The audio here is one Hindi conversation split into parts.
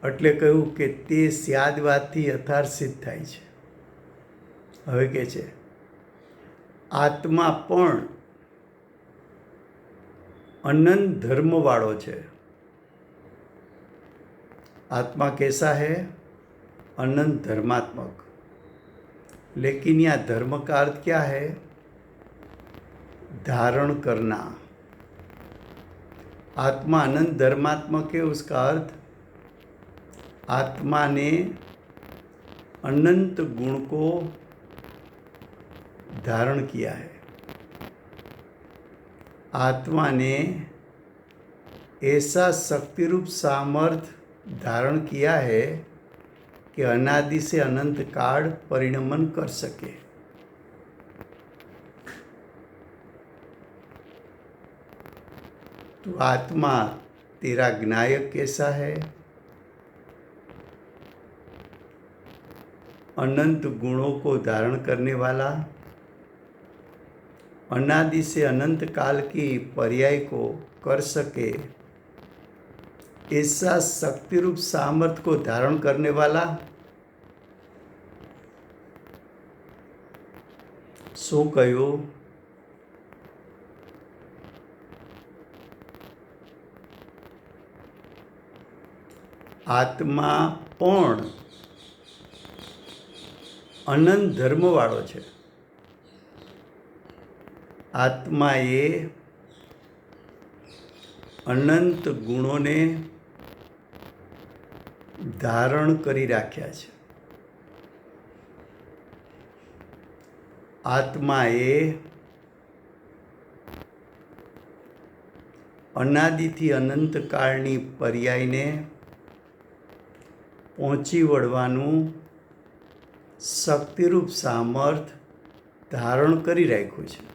એટલે કહ્યું કે તે સ્યાદવાદથી યથાર્થસિદ્ધ થાય છે. હવે કે છે આત્મા પણ अनंत धर्म वालों है. आत्मा कैसा है? अनंत धर्मात्मक. लेकिन यहाँ धर्म का अर्थ क्या है? धारण करना. आत्मा अनंत धर्मात्मक है, उसका अर्थ आत्मा ने अनंत गुण को धारण किया है. आत्मा ने ऐसा शक्ति रूप सामर्थ्य धारण किया है कि अनादि से अनंत काल परिणमन कर सके. तो आत्मा तेरा ज्ञायक कैसा है? अनंत गुणों को धारण करने वाला, अनादि से अनंत काल की पर्याय को कर सके ऐसा शक्ति रूप सामर्थ्य को धारण करने वाला. शो कहो? आत्मा पण अनंत धर्म वाळो छे. आत्माए अनंत गुणों ने धारण करी राख्या छे. आत्माए अनादिथी अनंत काळनी पर्यायने पहोंची वळवानुं शक्तिरूप सामर्थ्य धारण करी राख्युं छे.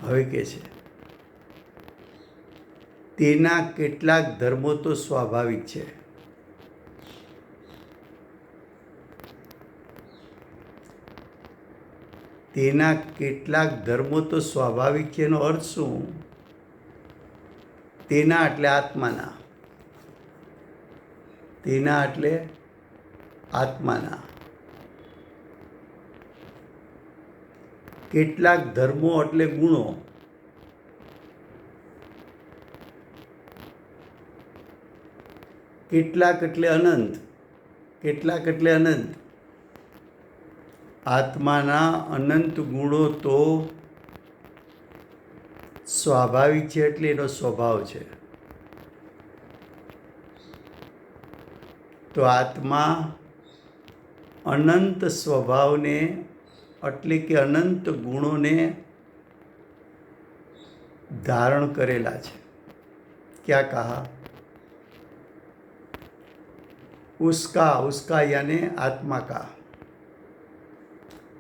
હવે કે છે તેના કેટલાક ધર્મો તો સ્વાભાવિક છે. તેના કેટલાક ધર્મો તો સ્વાભાવિક છે એનો અર્થ શું? તેના એટલે આત્માના. તેના એટલે આત્માના. કેટલાક ધર્મો એટલે ગુણો. કેટલાક એટલે અનંત. કેટલાક એટલે અનંત. આત્માના અનંત ગુણો તો સ્વાભાવિક છે એટલે એનો સ્વભાવ છે. તો આત્મા અનંત સ્વભાવને એટલે કે अनंत गुणों ने धारण करेला है. क्या कहा? उसका यानी आत्मा का.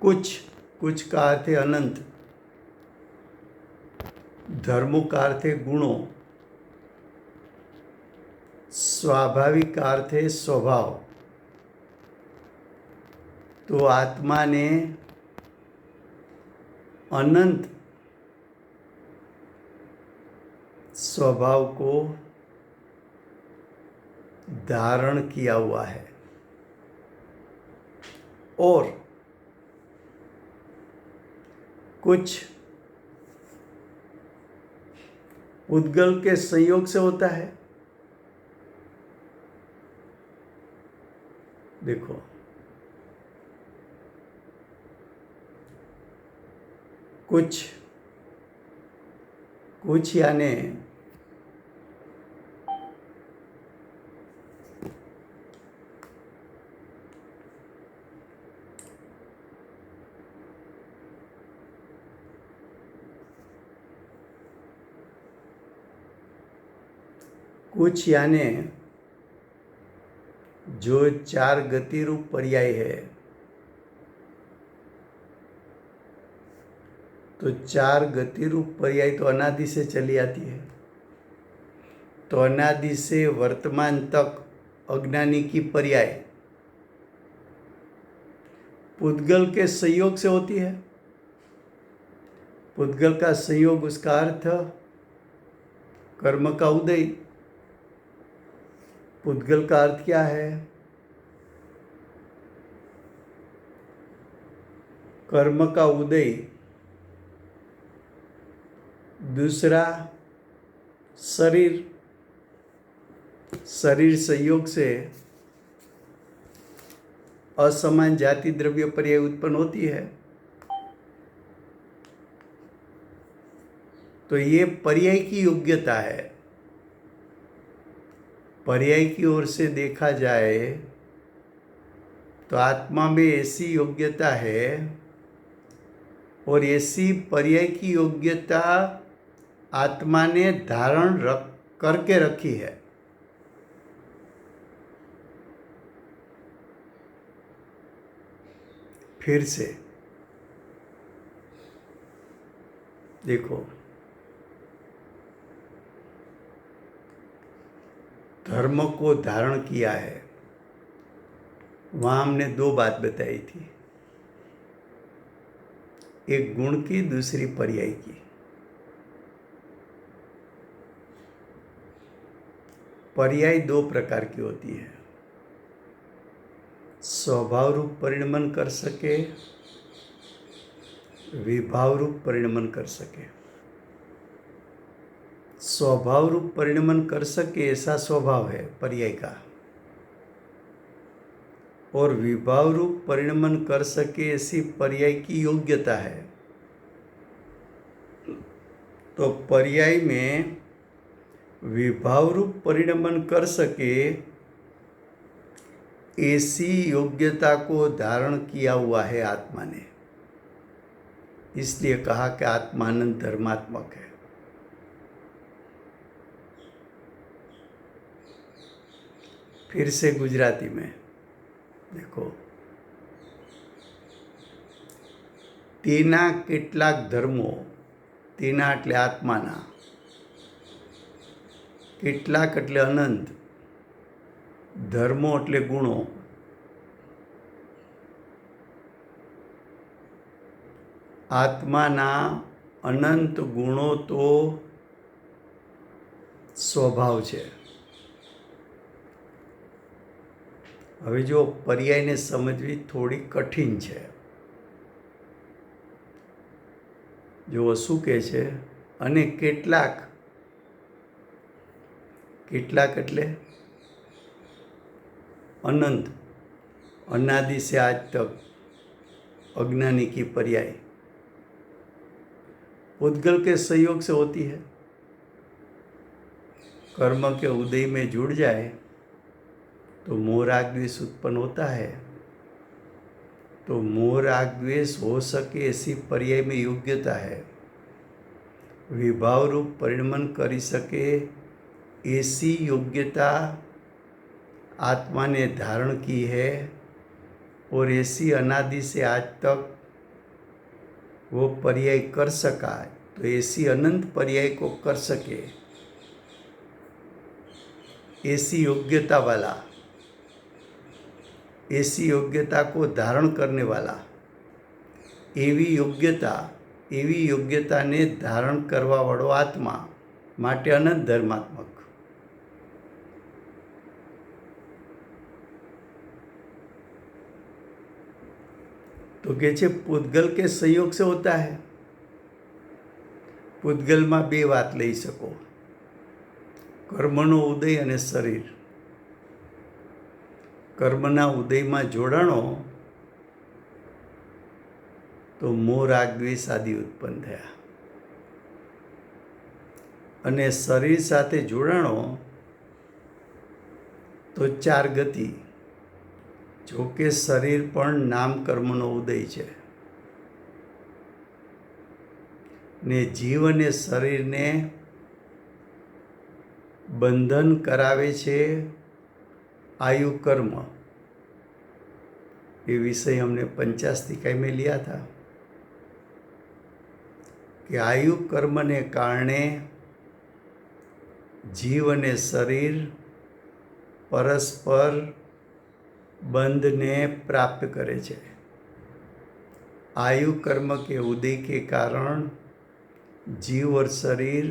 कुछ का अर्थ है अनंत. धर्मों का अर्थ है गुणों. स्वाभाविक का अर्थ है स्वभाव. तो आत्मा ने अनंत स्वभाव को धारण किया हुआ है. और कुछ उद्गल के संयोग से होता है. देखो, कुछ यानी जो चार गति रूप पर्याय है, तो चार गति रूप पर्याय तो अनादि से चली आती है. तो अनादि से वर्तमान तक अज्ञानी की पर्याय पुद्गल के संयोग से होती है. पुद्गल का संयोग, उसका अर्थ कर्म का उदय. पुद्गल का अर्थ क्या है? कर्म का उदय, दूसरा शरीर संयोग से असमान जाति द्रव्य पर्याय उत्पन्न होती है। तो ये पर्याय की योग्यता है। पर्याय की ओर से देखा जाए तो आत्मा में ऐसी योग्यता है और ऐसी पर्याय की योग्यता आत्मा ने धारण करके रखी है। फिर से देखो, धर्म को धारण किया है, वहां हमने दो बात बताई थी, एक गुण की, दूसरी पर्याय की। पर्याय दो प्रकार की होती है, स्वभाव रूप परिणमन कर सके, विभाव रूप परिणमन कर सके। स्वभाव रूप परिणमन कर सके ऐसा स्वभाव है पर्याय का, और विभाव रूप परिणमन कर सके ऐसी पर्याय की योग्यता है। तो पर्याय में विभाव रूप परिणमन कर सके ऐसी योग्यता को धारण किया हुआ है आत्मा ने, इसलिए कहा कि आत्मानंद धर्मात्मक है। फिर से गुजराती में देखो, तेना કેટલાક ધર્મો, તેના એટલે આત્માના, કેટલાક એટલે અનંત, ધર્મો એટલે ગુણો, આત્માના અનંત ગુણો તો સ્વભાવ છે। હવે જો પર્યાયને સમજવી થોડી કઠિન છે। જો શું કહે છે, અને કેટલાક એટલે अनंत, अनादि से आज तक, अज्ञानी की पर्याय पुद्गल के संयोग से होती है। कर्म के उदय में जुड़ जाए तो मोह राग द्वेष उत्पन्न होता है। तो मोह राग द्वेष हो सके ऐसी पर्याय में योग्यता है। विभाव रूप परिणमन कर सके ऐसी योग्यता आत्मा ने धारण की है, और ऐसी अनादि से आज तक वो पर्याय कर सका, तो ऐसी अनंत पर्याय को कर सके ऐसी योग्यता वाला, ऐसी योग्यता को धारण करने वाला, एवी योग्यता ने धारण करवा वाळो आत्मा माटे अनंत धर्मात्मक। तो के छे पुद्गल के संयोग से होता है। पुद्गल में बे बात लई सको, कर्मनो उदय अने शरीर। कर्मना उदय में जोड़ाणो तो मोह राग द्वेष आदि उत्पन्न थया, अने शरीर साथे जोड़ाणो तो चार गति। जो कि शरीर पण नाम कर्मनो उदय है, ने जीव ने शरीर ने बंधन करावे छे आयु कर्म। ये विषय हमने 50 इकाई में लिया था कि आयु कर्म ने कारणे जीव ने शरीर परस्पर बंध ने प्राप्त करे छे। आयु कर्म के उदय के कारण जीव और शरीर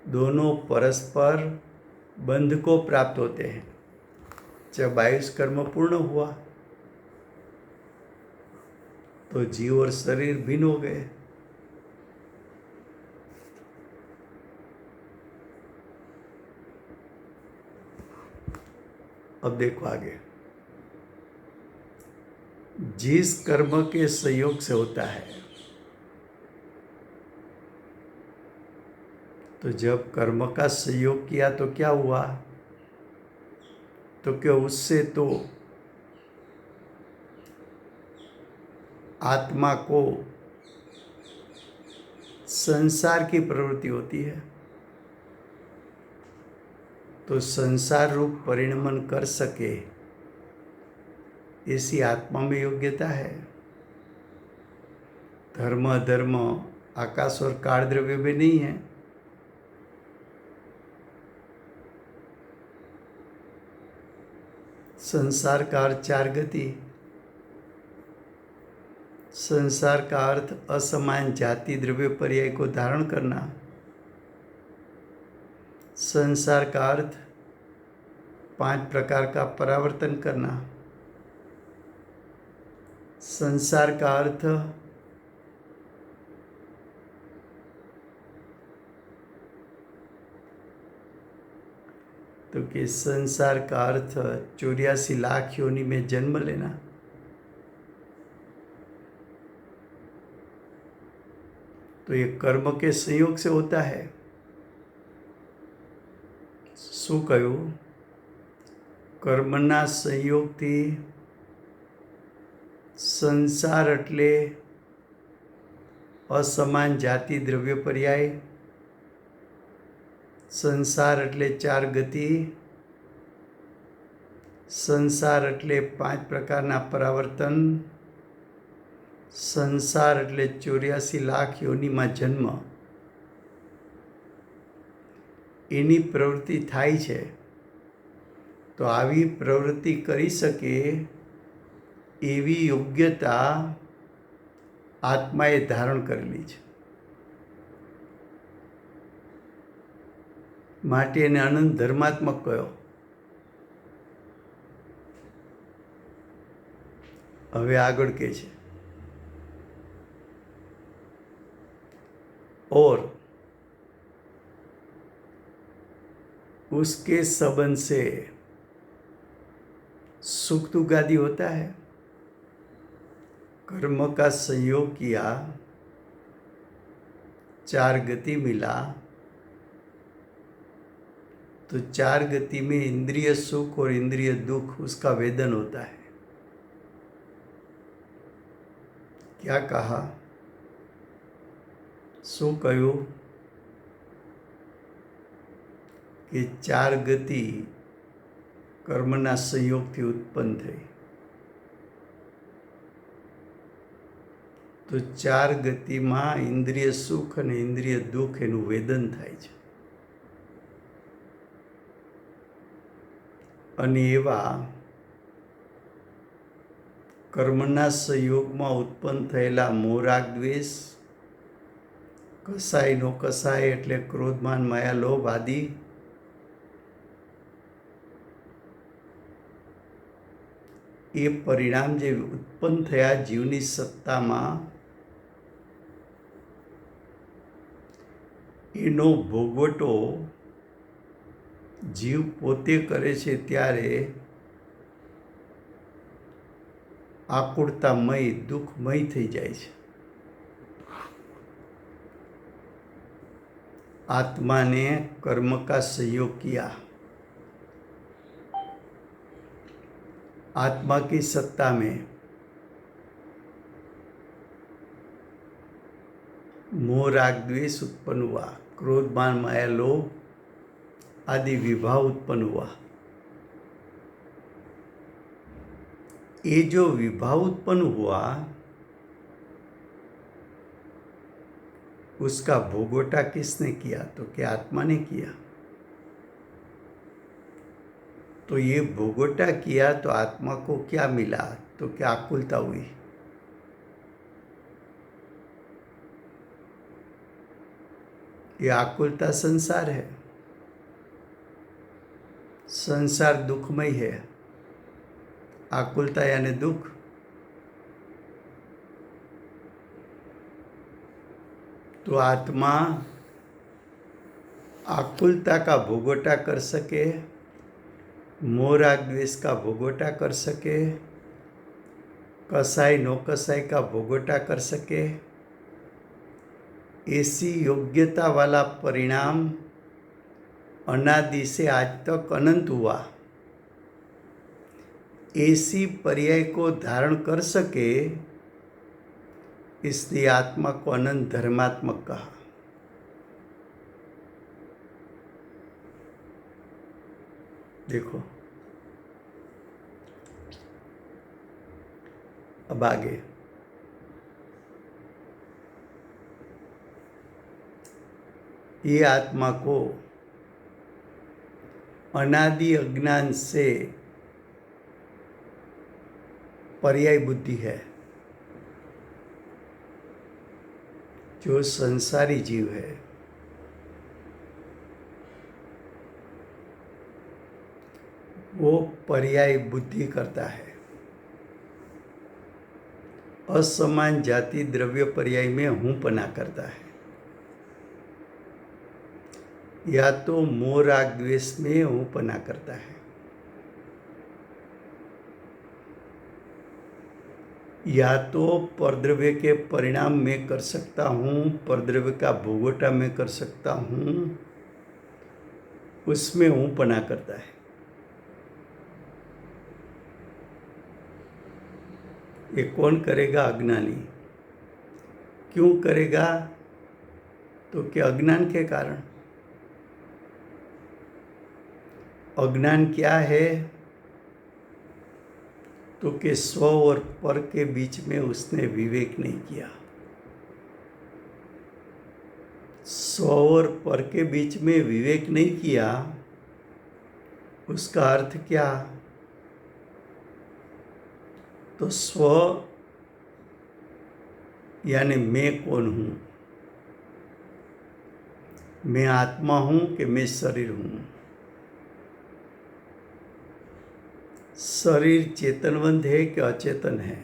दोनों परस्पर बंध को प्राप्त होते हैं। जब आयुष कर्म पूर्ण हुआ तो जीव और शरीर भिन्न हो गए। अब देखो आगे, जिस कर्म के संयोग से होता है, तो जब कर्म का संयोग किया तो क्या हुआ, तो क्या उससे तो आत्मा को संसार की प्रवृत्ति होती है, तो संसार रूप परिणमन कर सके ऐसी आत्मा में योग्यता है। धर्म अधर्म आकाश और काल द्रव्य में नहीं है। संसार का अर्थ चार गति, संसार का अर्थ असमान जाति द्रव्य पर्याय को धारण करना, संसार का अर्थ 5 प्रकार का परावर्तन करना, संसार का अर्थ तो कि संसार का अर्थ 84 लाख योनि में जन्म लेना, तो ये कर्म के संयोग से होता है। શું કહ્યું? કર્મના સંયોગથી સંસાર એટલે અસમાન જાતિ દ્રવ્ય પર્યાય, સંસાર એટલે 4 ગતિ, સંસાર એટલે 5 પ્રકારના પરાવર્તન, સંસાર એટલે 84 લાખ યોનિમાં જન્મ, એની પ્રવૃત્તિ થાય છે। તો આવી પ્રવૃત્તિ કરી શકે એવી યોગ્યતા આત્માએ ધારણ કરેલી છે, માટે એને અનંત ધર્માત્મક કહ્યો। હવે આગળ કહે છે, और उसके संबंध से सुख दुख आदि होता है। कर्म का संयोग किया, 4 गति मिला, तो 4 गति में इंद्रिय सुख और इंद्रिय दुख उसका वेदन होता है। क्या कहा? શું કહ્યું કે 4 ગતિ કર્મના સંયોગથી ઉત્પન્ન થઈ, તો 4 ગતિમાં ઇન્દ્રિય સુખ અને ઇન્દ્રિય દુઃખ એનું વેદન થાય છે। અને એવા કર્મના સંયોગમાં ઉત્પન્ન થયેલા મોહ રાગ દ્વેષ, કસાય નો કસાય એટલે ક્રોધ માન માયા લોભ આદિ, એ પરિણામ જે ઉત્પન્ન થયા જીવની સત્તામાં, એનો ભોગવટો જીવ પોતે કરે છે ત્યારે આકુળતામય દુઃખમય થઈ જાય છે। आत्मा ने कर्म का संयोग किया, आत्मा की सत्ता में मोह राग द्वेष उत्पन्न हुआ, क्रोध मान माया लोभ आदि विभाव उत्पन्न हुआ। ये जो विभाव उत्पन्न हुआ उसका भोगवटा किसने किया? तो क्या आत्मा ने किया। तो ये भोगवटा किया तो आत्मा को क्या मिला? तो क्या आकुलता हुई। ये आकुलता संसार है, संसार दुखमय है। आकुलता यानी दुख। तो आत्मा आकुलता का भोगोटा कर सके, मोह राग द्वेष का भोगोटा कर सके, कसाई नो कसाई का भोगोटा कर सके, ऐसी योग्यता वाला परिणाम अनादि से आज तक अनंत हुआ, ऐसी पर्याय को धारण कर सके, इसलिए आत्मा को अनंत धर्मात्मक कहा। देखो अब आगे, ये आत्मा को अनादि अज्ञान से पर्याय बुद्धि है। जो संसारी जीव है वो पर्याय बुद्धि करता है। असमान जाति द्रव्य पर्याय में हूँपना करता है, या तो मोह राग द्वेष में हूँपना करता है, या तो परद्रव्य के परिणाम में कर सकता हूँ, परद्रव्य का भोगोटा में कर सकता हूँ, उसमें हूँपना करता है। ये कौन करेगा? अज्ञानी। क्यों करेगा? तो क्या अज्ञान के कारण। अज्ञान क्या है? तो कि स्व और पर के बीच में उसने विवेक नहीं किया। स्व और पर के बीच में विवेक नहीं किया, उसका अर्थ क्या? तो स्व यानी मैं कौन हूँ? मैं आत्मा हूँ कि मैं शरीर हूँ? शरीर चेतनवंत है कि अचेतन है?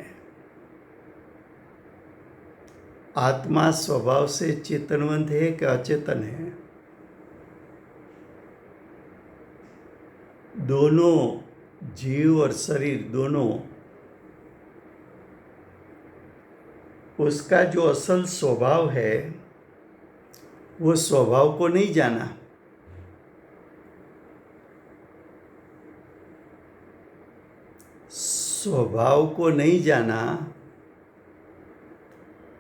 आत्मा स्वभाव से चेतनवंत है कि अचेतन है? दोनों जीव और शरीर दोनों, उसका जो असल स्वभाव है वो स्वभाव को नहीं जाना। स्वभाव को नहीं जाना,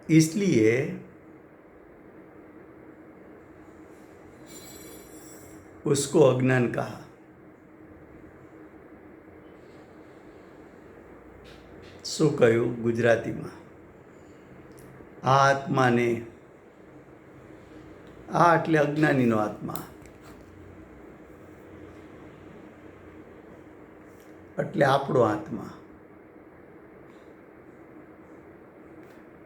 इसलिए उसको अज्ञान कहा। શું કહ્યું ગુજરાતીમાં? આ આત્માને, આ એટલે અજ્ઞાનીનો આત્મા, એટલે આપણો આત્મા।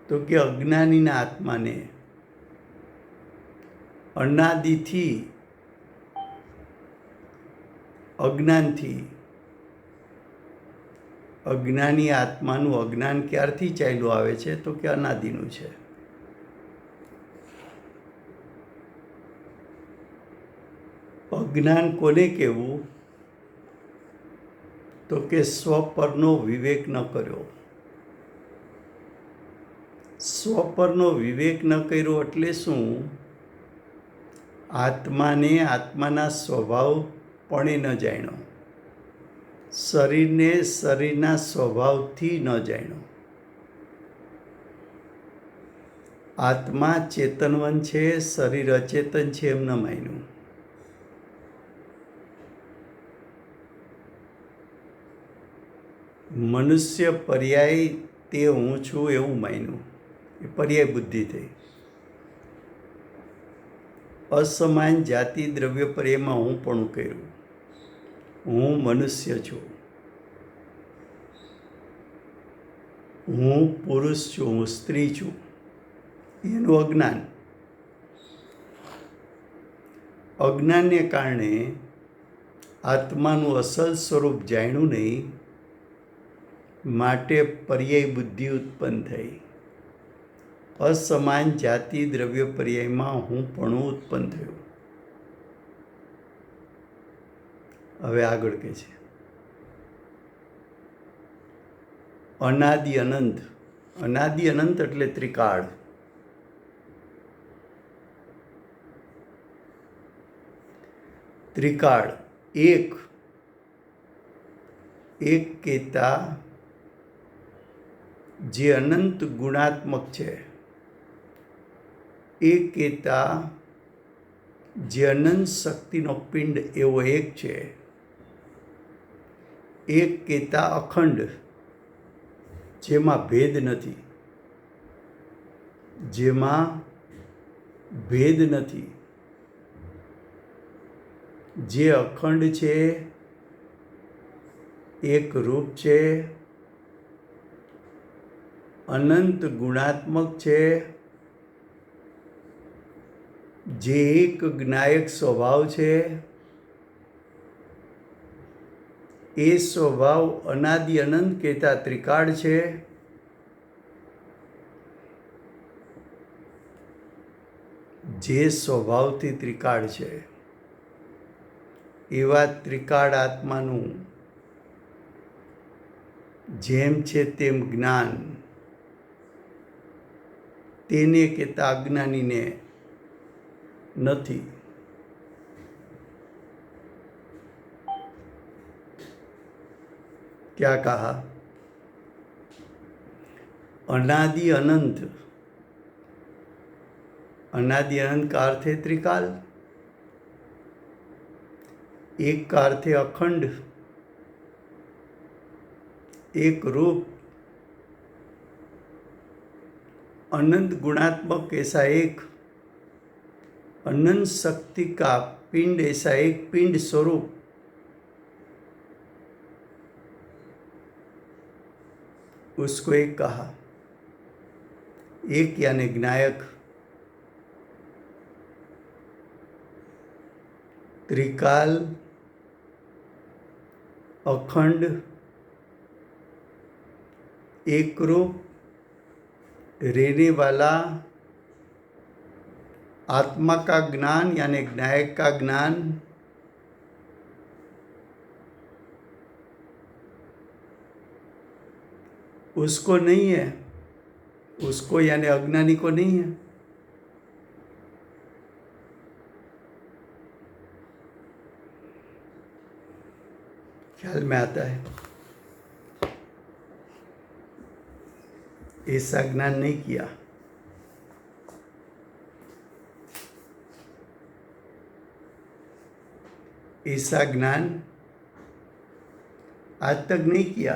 તો કે અજ્ઞાનીના આત્માને અનાદિથી અજ્ઞાનથી, અજ્ઞાની આત્માનું અજ્ઞાન ક્યારથી ચાલ્યું આવે છે? તો કે અનાદિનું છે। અજ્ઞાન કોને કહેવું? તો કે સ્વ પરનો વિવેક ન કર્યો। સ્વ પરનો વિવેક ન કર્યો એટલે શું? આત્માને આત્માના સ્વભાવપણે ન જાણ્યો, શરીરને શરીરના સ્વભાવથી ન જાણ્યો। આત્મા ચેતનવંત છે, શરીર અચેતન છે એમ ન માન્યું। મનુષ્ય પર્યાય તે હું છું એવું માન્યું, એ પર્યાય બુદ્ધિ થઈ। અસમાન જાતિ દ્રવ્ય પર્યાયમાં હું પણ કર્યું। હું મનુષ્ય છું, હું પુરુષ છું, હું સ્ત્રી છું, એનું અજ્ઞાન। અજ્ઞાનને કારણે આત્માનું અસલ સ્વરૂપ જાણ્યું નહીં, માટે પર્યાય બુદ્ધિ ઉત્પન્ન થઈ. અસમાન જાતિ દ્રવ્ય પર્યાયમાં હું પણ ઉત્પન્ન થયું. હવે આગળ કે છે અનાદિ અનંત. અનાદિ અનંત એટલે ત્રિકાળ. ત્રિકાળ એક કહેતા જે અનંત ગુણાત્મક છે, એક કહેતા જે અનંત શક્તિનો પિંડ એવો એક છે, એક કહેતા અખંડ જેમાં ભેદ નથી, જેમાં ભેદ નથી, જે અખંડ છે, એક રૂપ છે, અનંત ગુણાત્મક છે, જે એક જ્ઞાયક સ્વભાવ છે, એ સ્વભાવ અનાદિ અનંત કહેતા ત્રિકાળ છે. જે સ્વભાવથી ત્રિકાળ છે એવા ત્રિકાળ આત્માનું જેમ છે તેમ જ્ઞાન તેને કહેતા અજ્ઞાનીને નથી. क्या कहा? अनादि अनंत. अनादि अनंत का अर्थ है त्रिकाल, एक का अर्थ है अखंड, एक रूप, अनंत गुणात्मक ऐसा एक, अनंत शक्ति का पिंड ऐसा एक पिंड स्वरूप, उसको एक कहा. एक यानी ज्ञायक, त्रिकाल, अखंड, एक रूप, रहने वाला, आत्मा का ज्ञान यानी ज्ञायक का ज्ञान, उसको नहीं है, उसको यानी अज्ञानी को नहीं है. ख्याल में आता है? ऐसा ज्ञान नहीं किया. ऐसा ज्ञान आज तक नहीं किया.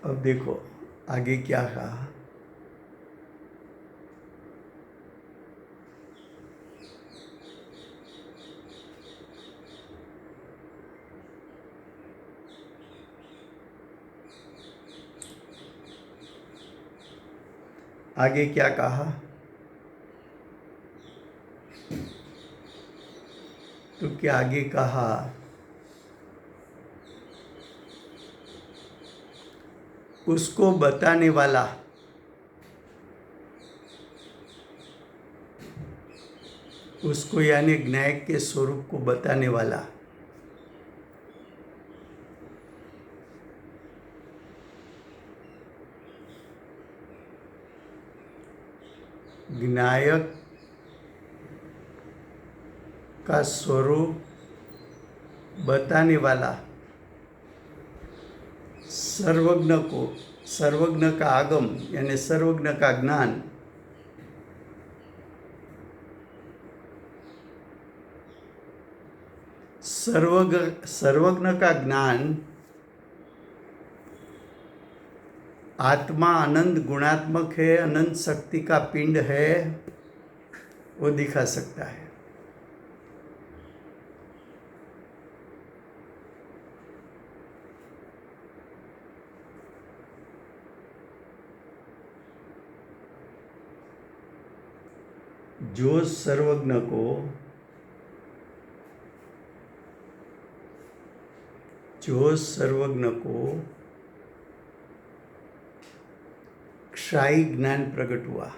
अब देखो आगे क्या कहा. आगे क्या कहा? तो क्या आगे कहा? उसको बताने वाला, उसको यानी ज्ञायक के स्वरूप को बताने वाला, ज्ञायक का स्वरूप बताने वाला, सर्वज्ञ को, सर्वज्ञ का आगम यानी सर्वज्ञ का ज्ञान, सर्वज्ञ का ज्ञान आत्मा अनंत गुणात्मक है, अनंत शक्ति का पिंड है, वो दिखा सकता है. जो सर्वज्ञ को क्षाई ज्ञान प्रकट हुआ,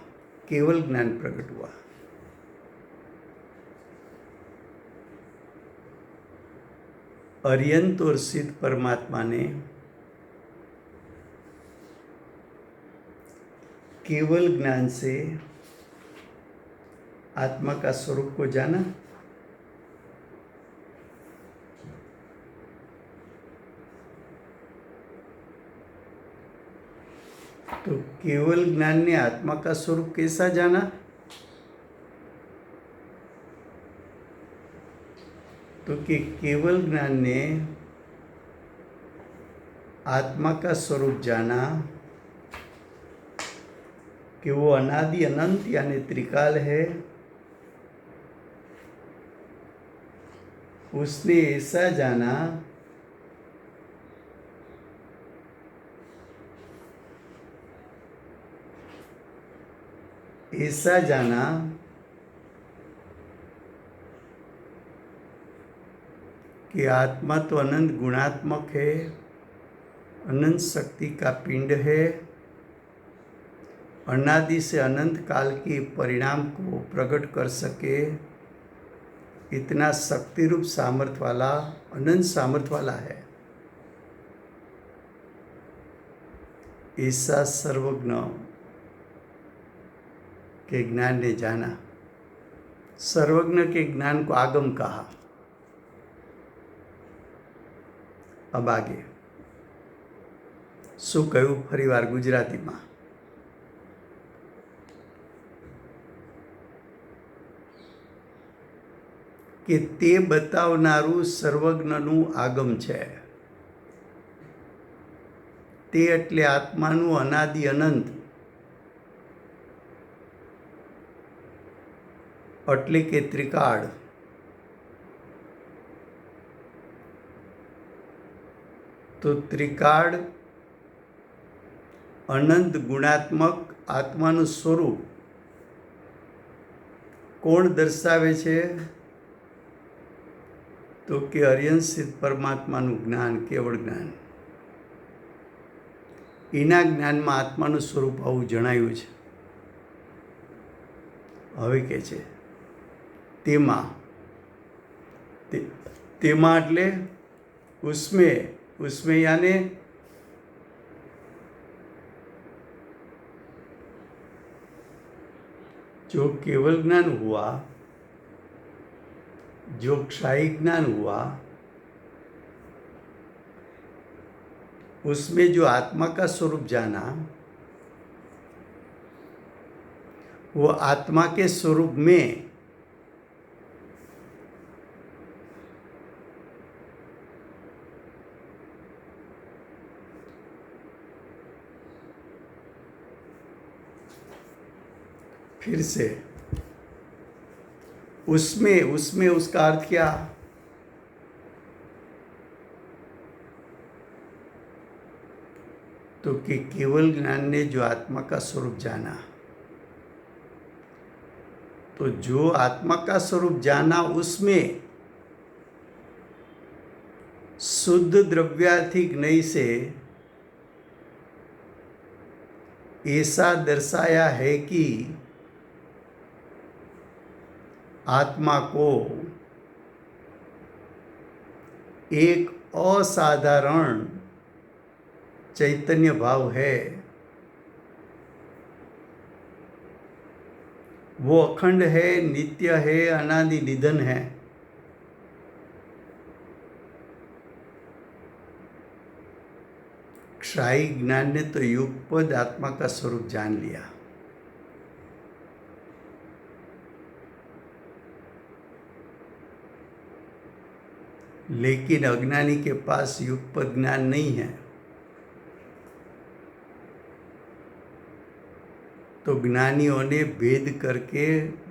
केवल ज्ञान प्रकट हुआ। अर्यंत और सिद्ध परमात्मा ने केवल ज्ञान से आत्मा का स्वरूप को जाना। तो केवल ज्ञान ने आत्मा का स्वरूप कैसा जाना? तो कि केवल ज्ञान ने आत्मा का स्वरूप जाना कि वो अनादि अनंत यानी त्रिकाल है। उसने ऐसा जाना कि आत्मा तो अनंत गुणात्मक है, अनंत शक्ति का पिंड है, अनादि से अनंत काल के परिणाम को प्रकट कर सके इतना शक्ति रूप सामर्थ्य वाला, अनंत सामर्थ्य वाला है। ऐसा सर्वज्ञ के ज्ञान ने जाना। सर्वज्ञ के ज्ञान को आगम कहा। अब आगे શું કહ્યું ફરીવાર ગુજરાતીમાં? કે તે બતાવનારું સર્વજ્ઞનું આગમ છે। તે એટલે આત્માનું અનાદિ અનંત, એટલે કે ત્રિકાળ। तो त्रिकाળ अनंत गुणात्मक आत्माનું સ્વરૂપ કોણ દર્શાવે છે? તો કે અર્યંત સિદ્ધ પરમાત્માનું જ્ઞાન, કેવળ જ્ઞાન। એના જ્ઞાનમાં આત્માનું સ્વરૂપ આવું જણાયું છે। હવે કે છે તેમાં એટલે उसमें यानी जो केवल ज्ञान हुआ, जो क्षाई ज्ञान हुआ, उसमें जो आत्मा का स्वरूप जाना, वो आत्मा के स्वरूप में फिर से उसमें उसका अर्थ क्या? तो कि केवल ज्ञान ने जो आत्मा का स्वरूप जाना, तो जो आत्मा का स्वरूप जाना उसमें शुद्ध द्रव्यार्थिक नहीं से ऐसा दर्शाया है कि आत्मा को एक असाधारण चैतन्य भाव है। वो अखंड है, नित्य है, अनादि निधन है। क्षाई ज्ञान ने तो युगपद आत्मा का स्वरूप जान लिया। लेकिन अज्ञानी के पास युगपद ज्ञान नहीं है, तो ज्ञानियों ने भेद करके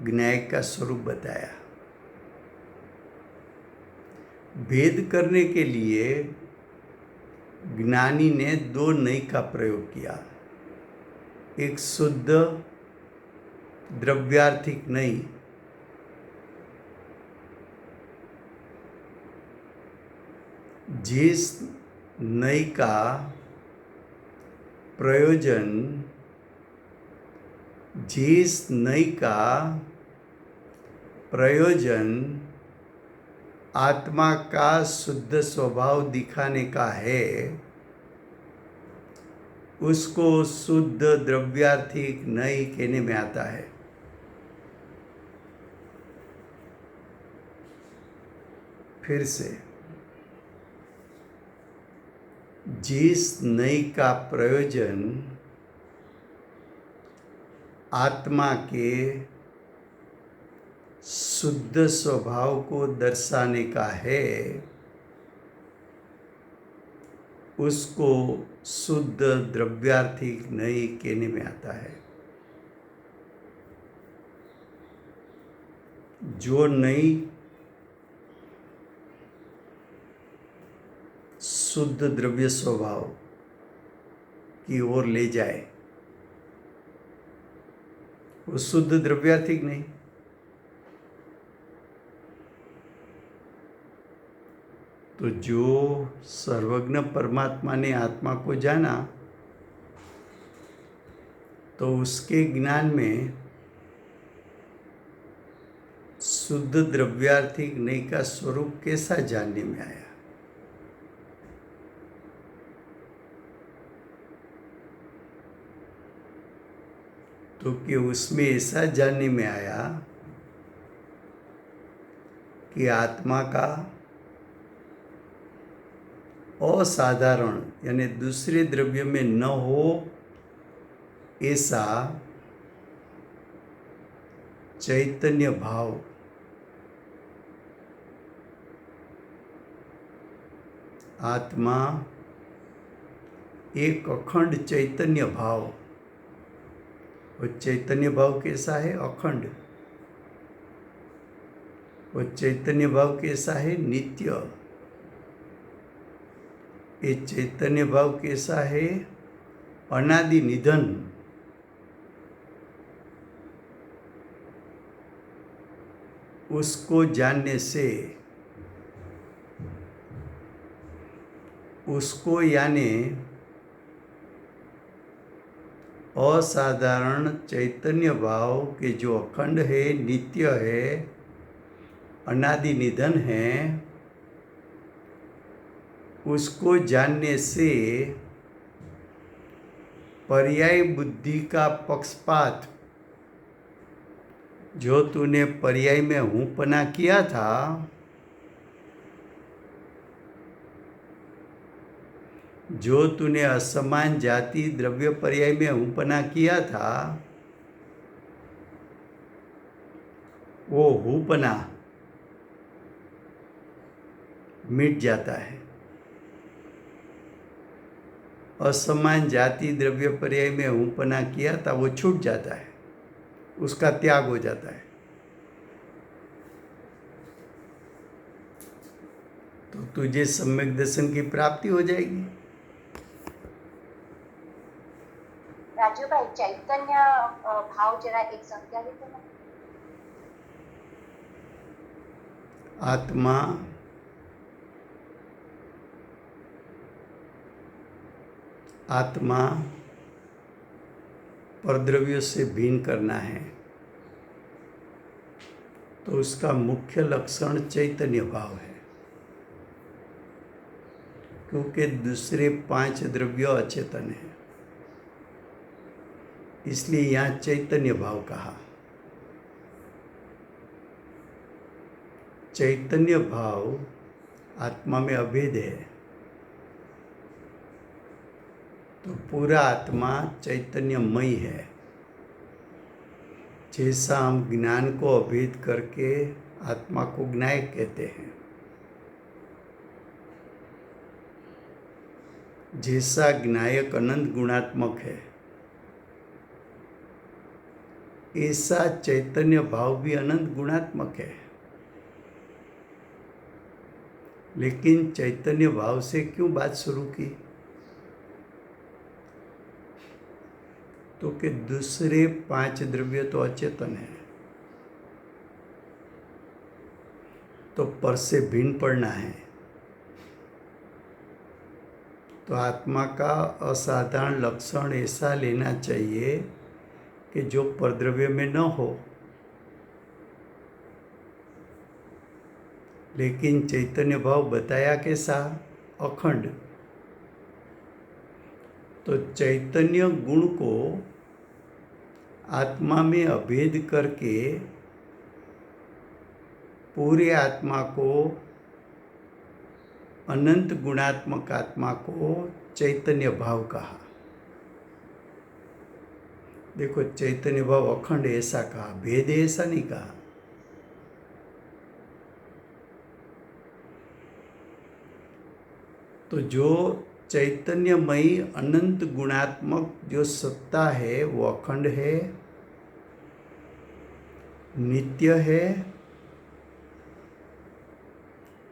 ज्ञाय का स्वरूप बताया। भेद करने के लिए ज्ञानी ने दो नई का प्रयोग किया, एक शुद्ध द्रव्यार्थिक नहीं, जिस नई का प्रयोजन, जिस नई का प्रयोजन आत्मा का शुद्ध स्वभाव दिखाने का है, उसको शुद्ध द्रव्यार्थिक नई कहने में आता है। फिर से, जिस नई का प्रयोजन आत्मा के शुद्ध स्वभाव को दर्शाने का है, उसको शुद्ध द्रव्यार्थिक नई कहने में आता है। जो नई शुद्ध द्रव्य स्वभाव की ओर ले जाए, वो शुद्ध द्रव्यार्थिक नहीं। तो जो सर्वज्ञ परमात्मा ने आत्मा को जाना, तो उसके ज्ञान में शुद्ध द्रव्यार्थिक नई का स्वरूप कैसा जानने में आया? तो कि उसमें ऐसा जानने में आया कि आत्मा का असाधारण यानी दूसरे द्रव्य में न हो ऐसा चैतन्य भाव आत्मा एक अखंड चैतन्य भाव। और चैतन्य भाव कैसा है? अखंड। और चैतन्य भाव कैसा है? नित्य। ये चैतन्य भाव कैसा है? अनादि निधन। उसको जानने से, उसको यानी असाधारण चैतन्य भाव के जो अखंड है, नित्य है, अनादि निधन है, उसको जानने से पर्याय बुद्धि का पक्षपात, जो तूने पर्याय में हूँपना किया था, जो तूने असमान जाति द्रव्य पर्याय में हूँपना किया था, वो हूँपना मिट जाता है। असमान जाति द्रव्य पर्याय में हूँपना किया था, वो छूट जाता है, उसका त्याग हो जाता है। तो तुझे सम्यक दर्शन की प्राप्ति हो जाएगी। राजू भाई, चैतन्य भाव जरा एक संज्ञा देते हैं। आत्मा आत्मा परद्रव्यों से भिन्न करना है, तो उसका मुख्य लक्षण चैतन्य भाव है, क्योंकि दूसरे 5 द्रव्य अचेतन है, इसलिए यहाँ चैतन्य भाव कहा। चैतन्य भाव आत्मा में अभेद है, तो पूरा आत्मा चैतन्यमयी है। जैसा हम ज्ञान को अभेद करके आत्मा को ज्ञायक कहते हैं, जैसा ज्ञायक अनंत गुणात्मक है, ऐसा चैतन्य भाव भी अनंत गुणात्मक है। लेकिन चैतन्य भाव से क्यों बात शुरू की? तो कि दूसरे 5 द्रव्य तो अचेतन है, तो पर से भिन्न पड़ना है। तो आत्मा का असाधारण लक्षण ऐसा लेना चाहिए कि जो परद्रव्य में न हो, लेकिन चैतन्य भाव बताया कैसा? अखंड। तो चैतन्य गुण को आत्मा में अभेद करके पूरे आत्मा को, अनंत गुणात्मक आत्मा को चैतन्य भाव कहा। देखो, चैतन्य भाव अखंड ऐसा कहा, भेद ऐसा नहीं कहा। तो जो चैतन्यमयी अनंत गुणात्मक जो सत्ता है वो अखंड है, नित्य है,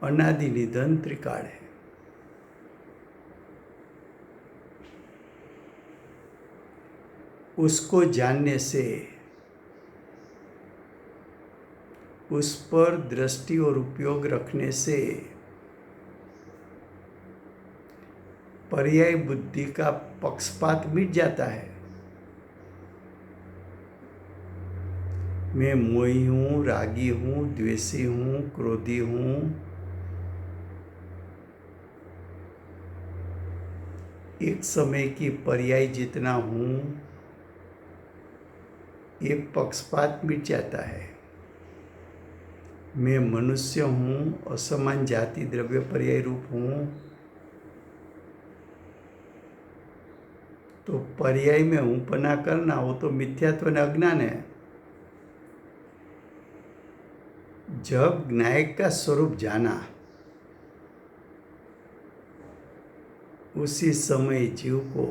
अनादि निधन त्रिकाल है। उसको जानने से, उस पर दृष्टि और उपयोग रखने से पर्याय बुद्धि का पक्षपात मिट जाता है। मैं मोही हूँ, रागी हूँ, द्वेषी हूँ, क्रोधी हूँ, एक समय की पर्याय जितना हूँ, एक पक्षपात मिट जाता है। मैं मनुष्य हूँ, असमान जाति द्रव्य पर्याय रूप हूँ, तो पर्याय में हूँ पना करना वो तो मिथ्यात्व ने अज्ञान है। जब नायक का स्वरूप जाना, उसी समय जीव को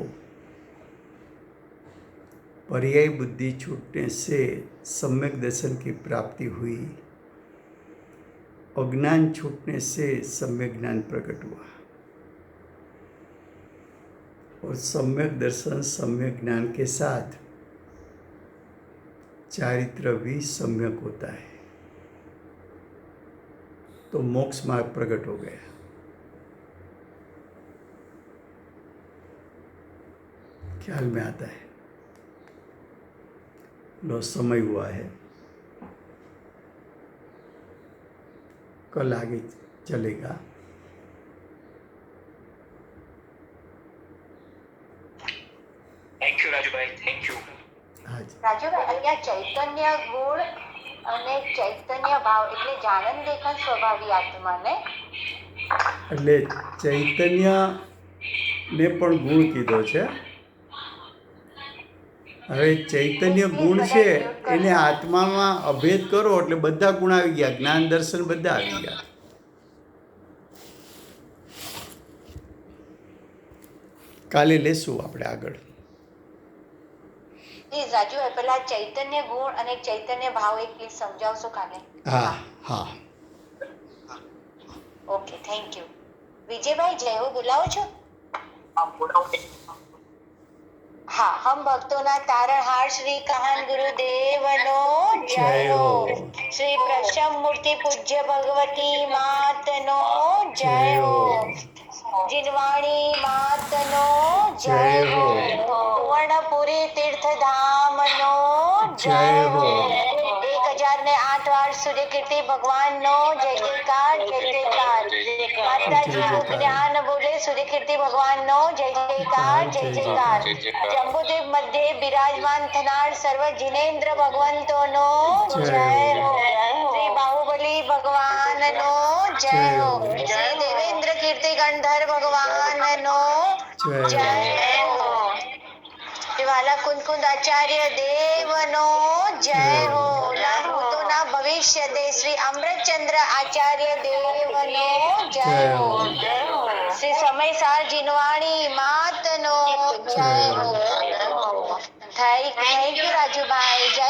पर्याय बुद्धि छूटने से सम्यक दर्शन की प्राप्ति हुई, अज्ञान छूटने से सम्यक ज्ञान प्रकट हुआ। और सम्यक दर्शन सम्यक ज्ञान के साथ चारित्र भी सम्यक होता है, तो मोक्ष मार्ग प्रकट हो गया। ख्याल में आता है? लो, समय हुआ है, कल आगे चलेगा। Thank you Rajubhai, thank you. हाँ जी। રાજુભાઈ, અહીંયા ચૈતન્ય ગુણ અને ચૈતન્ય ભાવ એટલે જાનન લેખન સ્વભાવી આત્માને એટલે ચૈતન્યને પણ ગુણ કીધો છે। હવે ચૈતન્ય ગુણ છે એને આત્મામાં અભેદ કરો એટલે બધા ગુણ આવી ગયા, જ્ઞાન દર્શન બધા આવી ગયા। કાલે લેશું આપણે આગળ। પ્લીઝ રાજુભાઈ, પેલા ચૈતન્ય ગુણ અને ચૈતન્ય ભાવ એક પ્લીઝ સમજાવશો કાલે? હા હા, ઓકે, થેન્ક યુ। વિજયભાઈ, જય હો બોલાવો છો? હા, हम भक्तों तारणहार श्री काहन गुरुदेवनो जय हो। श्री प्रसन्न मूर्ति पूज्य भगवती मातनो जय हो। जिनवाणी मातनो जय हो। वर्णपुरी तीर्थ धामनो जय हो। 1008 વાર सूर्य कीर्ति भगवान नो जय जयकार, जय जयकार। माताजी को ज्ञान बोले सूर्य कीर्ति भगवान नो जय जयकार, जय जयकार। जम्बूद्वीप मध्य विराजमान थनार सर्व जिनेन्द्र भगवंतो नो जय हो। श्री बाहुबली भगवान नो जय हो। श्री देवेंद्र कीर्ति गंधर भगवान नो जय हो। वाला कुंद आचार्य देव नो जय हो। ना भूतो ना भविष्य दे श्री अमृतचंद्र आचार्य देव नो जय हो। श्री समय सार जिनवाणी मात नो जय हो। थैंक यू राजू भाई। जय